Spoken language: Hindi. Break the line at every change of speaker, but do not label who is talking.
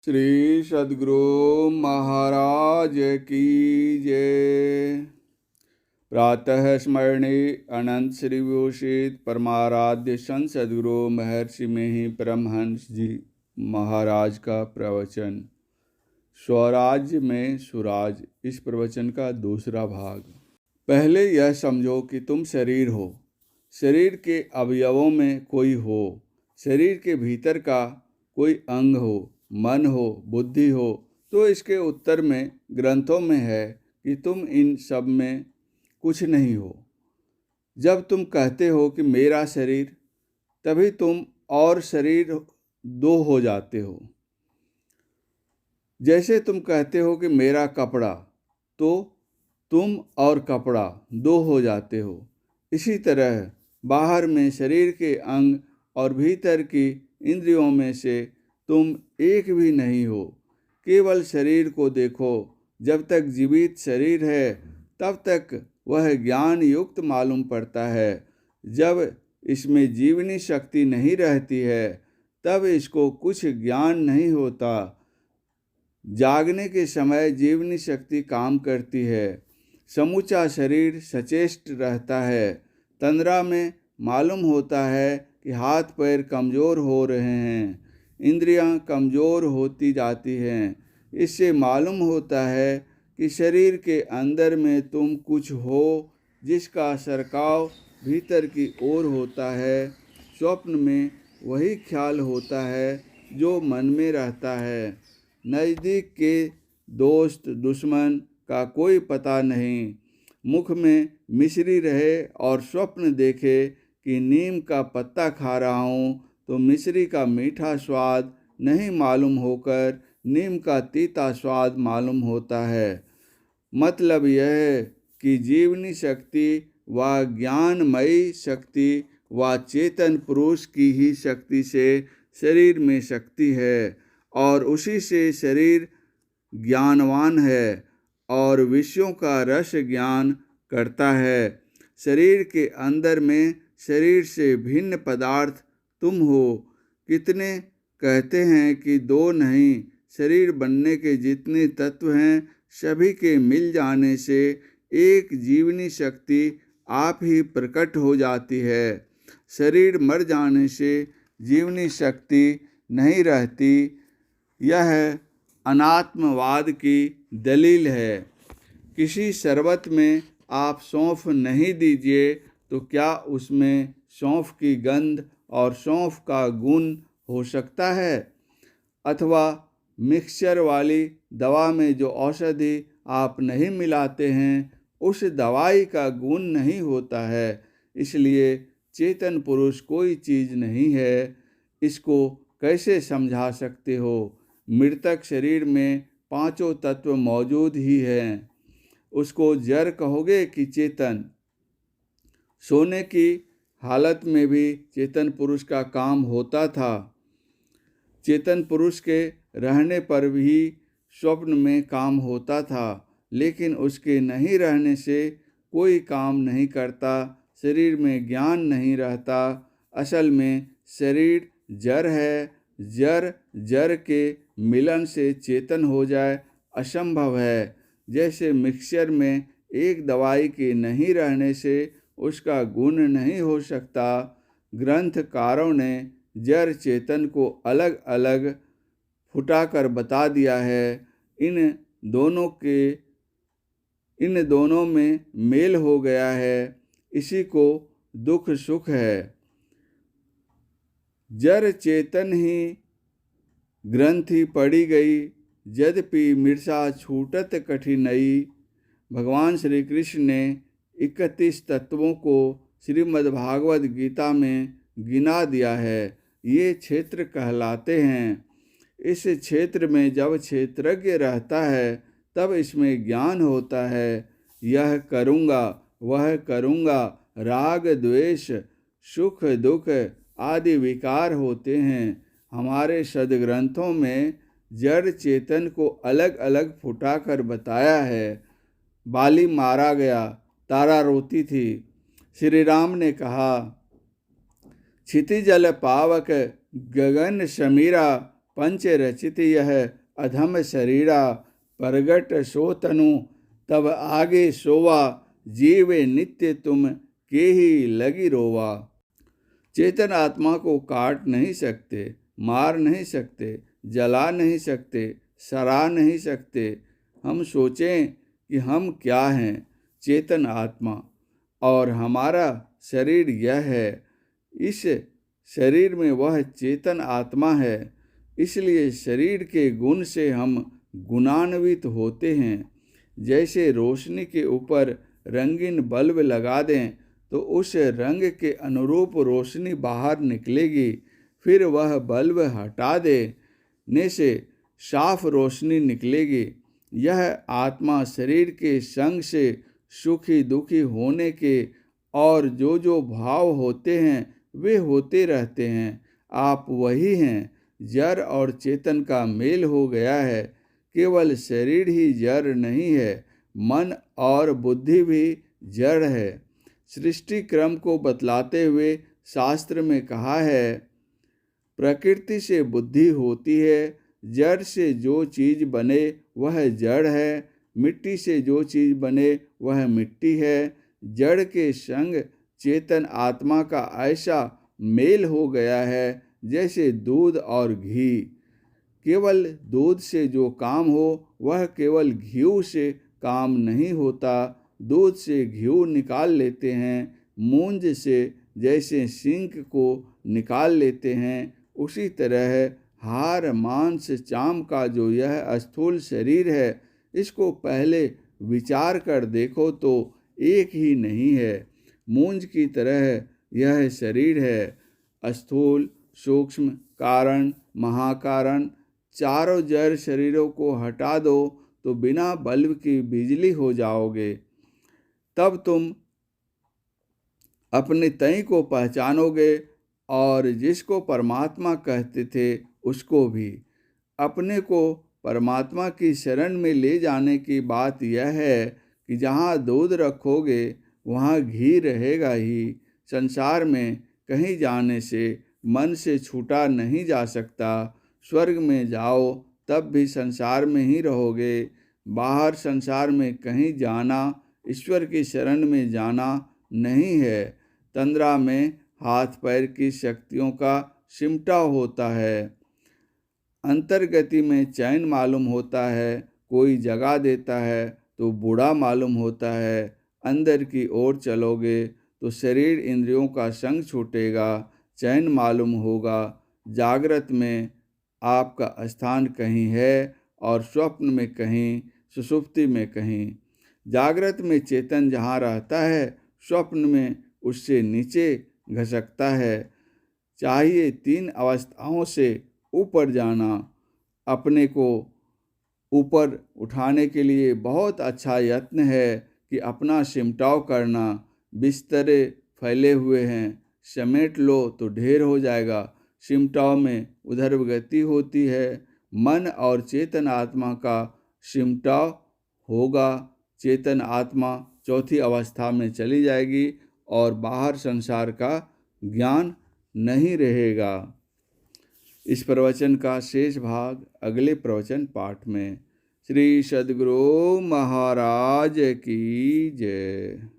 श्री सद्गुरु महाराज की जय। प्रातः स्मरणे अनंत श्री विभूषित परमाराध्य संत सद्गुरु महर्षि में ही परमहंस जी महाराज का प्रवचन स्वराज्य में सुराज, इस प्रवचन का दूसरा भाग। पहले यह समझो कि तुम शरीर हो, शरीर के अवयवों में कोई हो, शरीर के भीतर का कोई अंग हो, मन हो, बुद्धि हो, तो इसके उत्तर में ग्रंथों में है कि तुम इन सब में कुछ नहीं हो। जब तुम कहते हो कि मेरा शरीर, तभी तुम और शरीर दो हो जाते हो। जैसे तुम कहते हो कि मेरा कपड़ा, तो तुम और कपड़ा दो हो जाते हो। इसी तरह बाहर में शरीर के अंग और भीतर की इंद्रियों में से तुम एक भी नहीं हो। केवल शरीर को देखो। जब तक जीवित शरीर है तब तक वह ज्ञान युक्त मालूम पड़ता है। जब इसमें जीवनी शक्ति नहीं रहती है तब इसको कुछ ज्ञान नहीं होता। जागने के समय जीवनी शक्ति काम करती है। समूचा शरीर सचेष्ट रहता है। तंद्रा में मालूम होता है कि हाथ पैर कमज़ोर हो रहे हैं, इंद्रियां कमज़ोर होती जाती हैं। इससे मालूम होता है कि शरीर के अंदर में तुम कुछ हो, जिसका सरकाव भीतर की ओर होता है। स्वप्न में वही ख्याल होता है जो मन में रहता है। नज़दीक के दोस्त दुश्मन का कोई पता नहीं। मुख में मिश्री रहे और स्वप्न देखे कि नीम का पत्ता खा रहा हूँ, तो मिश्री का मीठा स्वाद नहीं मालूम होकर नीम का तीता स्वाद मालूम होता है। मतलब यह है कि जीवनी शक्ति व ज्ञानमयी शक्ति व चेतन पुरुष की ही शक्ति से शरीर में शक्ति है और उसी से शरीर ज्ञानवान है और विषयों का रस ज्ञान करता है। शरीर के अंदर में शरीर से भिन्न पदार्थ तुम हो। कितने कहते हैं कि दो नहीं, शरीर बनने के जितने तत्व हैं सभी के मिल जाने से एक जीवनी शक्ति आप ही प्रकट हो जाती है। शरीर मर जाने से जीवनी शक्ति नहीं रहती। यह अनात्मवाद की दलील है। किसी शरबत में आप सौंफ नहीं दीजिए तो क्या उसमें सौंफ की गंध और सौंफ का गुण हो सकता है? अथवा मिक्सचर वाली दवा में जो औषधि आप नहीं मिलाते हैं, उस दवाई का गुण नहीं होता है। इसलिए चेतन पुरुष कोई चीज़ नहीं है। इसको कैसे समझा सकते हो? मृतक शरीर में पांचों तत्व मौजूद ही हैं। उसको जड़ कहोगे कि चेतन? सोने की हालत में भी चेतन पुरुष का काम होता था। चेतन पुरुष के रहने पर भी स्वप्न में काम होता था, लेकिन उसके नहीं रहने से कोई काम नहीं करता। शरीर में ज्ञान नहीं रहता। असल में शरीर जड़ है। जड़ के मिलन से चेतन हो जाए असंभव है। जैसे मिक्सचर में एक दवाई के नहीं रहने से उसका गुण नहीं हो सकता। ग्रंथकारों ने जड़ चेतन को अलग अलग फुटाकर बता दिया है। इन दोनों में मेल हो गया है। इसी को दुख सुख है। जड़ चेतन ही ग्रंथि पड़ी गई, यद्यपि मिर्सा छूटत कठिनई। भगवान श्री कृष्ण ने 31 तत्वों को श्रीमद् भागवत गीता में गिना दिया है। ये क्षेत्र कहलाते हैं। इस क्षेत्र में जब क्षेत्रज्ञ रहता है तब इसमें ज्ञान होता है। यह करूँगा, वह करूँगा, राग द्वेष सुख दुख आदि विकार होते हैं। हमारे सदग्रंथों में जड़ चेतन को अलग अलग फुटाकर बताया है। बाली मारा गया, तारा रोती थी। श्री राम ने कहा, क्षितिजल पावक गगन समीरा, पंच रचित यह अधम शरीरा, प्रगट सो तनु तब आगे सोवा, जीवे नित्य तुम के ही लगी रोवा। चेतन आत्मा को काट नहीं सकते, मार नहीं सकते, जला नहीं सकते, सरा नहीं सकते। हम सोचें कि हम क्या हैं, चेतन आत्मा, और हमारा शरीर यह है। इस शरीर में वह चेतन आत्मा है। इसलिए शरीर के गुण से हम गुणान्वित होते हैं। जैसे रोशनी के ऊपर रंगीन बल्ब लगा दें तो उस रंग के अनुरूप रोशनी बाहर निकलेगी, फिर वह बल्ब हटा देने से साफ रोशनी निकलेगी। यह आत्मा शरीर के संग से सुखी दुखी होने के और जो भाव होते हैं वे होते रहते हैं। आप वही हैं। जड़ और चेतन का मेल हो गया है। केवल शरीर ही जड़ नहीं है, मन और बुद्धि भी जड़ है। सृष्टि क्रम को बतलाते हुए शास्त्र में कहा है, प्रकृति से बुद्धि होती है, जड़ से जो चीज़ बने वह जड़ है, मिट्टी से जो चीज़ बने वह मिट्टी है। जड़ के संग चेतन आत्मा का ऐसा मेल हो गया है जैसे दूध और घी। केवल दूध से जो काम हो वह केवल घी से काम नहीं होता। दूध से घी निकाल लेते हैं, मूंज से जैसे सिंक को निकाल लेते हैं, उसी तरह हार मांस चाम का जो यह स्थूल शरीर है, इसको पहले विचार कर देखो तो एक ही नहीं है। मूंज की तरह यह शरीर है। स्थूल, सूक्ष्म, कारण, महाकारण, चारों जड़ शरीरों को हटा दो तो बिना बल्ब की बिजली हो जाओगे। तब तुम अपने तय को पहचानोगे और जिसको परमात्मा कहते थे उसको भी। अपने को परमात्मा की शरण में ले जाने की बात यह है कि जहाँ दूध रखोगे वहाँ घी रहेगा ही। संसार में कहीं जाने से मन से छूटा नहीं जा सकता। स्वर्ग में जाओ तब भी संसार में ही रहोगे। बाहर संसार में कहीं जाना ईश्वर की शरण में जाना नहीं है। तंद्रा में हाथ पैर की शक्तियों का सिमटा होता है। अंतर्गति में चैन मालूम होता है। कोई जगा देता है तो बूढ़ा मालूम होता है। अंदर की ओर चलोगे तो शरीर इंद्रियों का संग छूटेगा, चैन मालूम होगा। जागृत में आपका स्थान कहीं है और स्वप्न में कहीं, सुषुप्ति में कहीं। जागृत में चेतन जहाँ रहता है, स्वप्न में उससे नीचे घसकता है। चाहिए 3 अवस्थाओं से ऊपर जाना। अपने को ऊपर उठाने के लिए बहुत अच्छा यत्न है कि अपना सिमटाव करना। बिस्तरे फैले हुए हैं, समेट लो तो ढेर हो जाएगा। सिमटाव में उधर गति होती है। मन और चेतन आत्मा का सिमटाव होगा। चेतन आत्मा चौथी अवस्था में चली जाएगी और बाहर संसार का ज्ञान नहीं रहेगा। इस प्रवचन का शेष भाग अगले प्रवचन पाठ में। श्री सद्गुरु महाराज की जय।